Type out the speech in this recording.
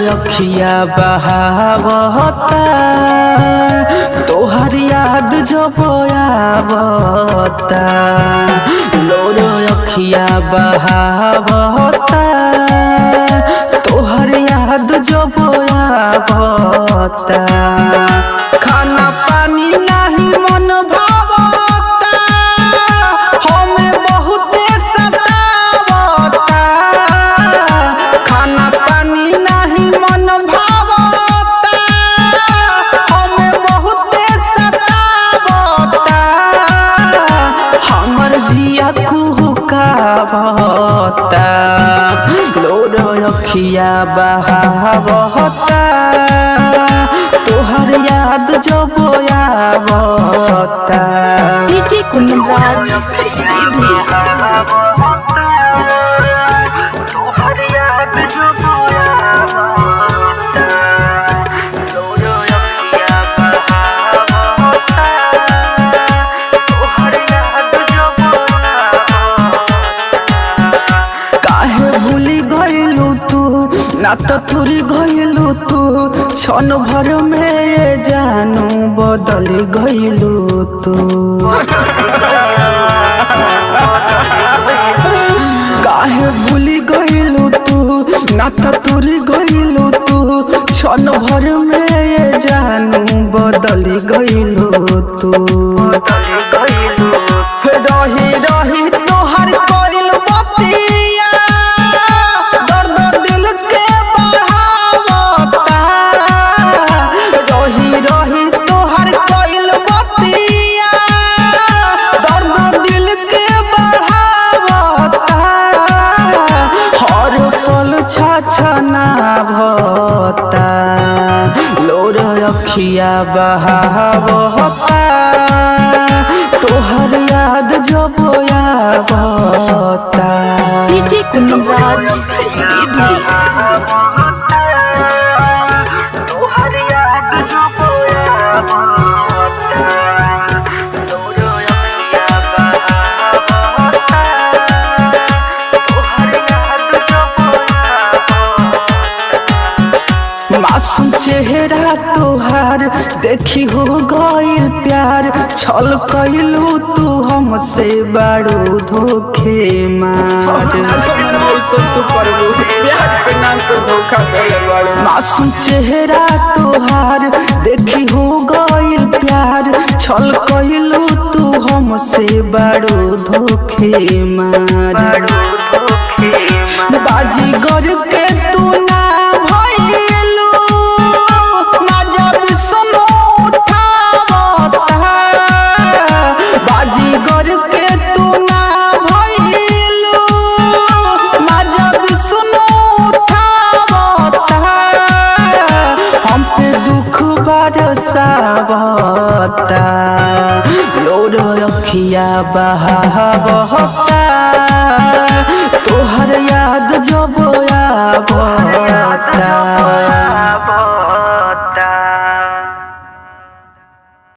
अखिया बहावता तोहर याद जब आवता। लोर अखिया बहावता तोहर याद जब आवता। खाना पानी नहीं मन भावता हमें बहुते सतावता। खाना पानी नहीं मन भावता हमें बहुते सतावता। हमर जिया कुहुकावता लोर अखिया बहावता तोहर याद जब आवता। डीजे कुंदराज सीधी ना तो तुरी गइलू तू क्षण भर में ये जानू बदल गइलू तू। काहे भूली गइलू तू ना तो तुरी गइलू तू क्षण भर में ये जानू बदल गइलू तू। रही रही तोहर कइल बतिया दर्द दिल के बढ़ावता। रही रही तोहर कइल बतिया दर्द दिल के बढ़ावता। हर पल छछनावता लोर अखिया बहावता तोहर याद जब आवता। डीजे कुंदराज सीधी मासूम चेहरा तोहार देखी हो गइल प्यार छल कइलू तू हमसे बड़ो धोखे मार। मासूम चेहरा तोहार देखी हो गइल प्यार छल कइलू तू हमसे बड़ो धोखे मार। बाजीगर के तू ना भइलू ना जब सुनो उठावता। बाजीगर के तू ना भइलू ना जब सुनो उठावता। हम पे दुख बरसावता लोर अखिया बहावता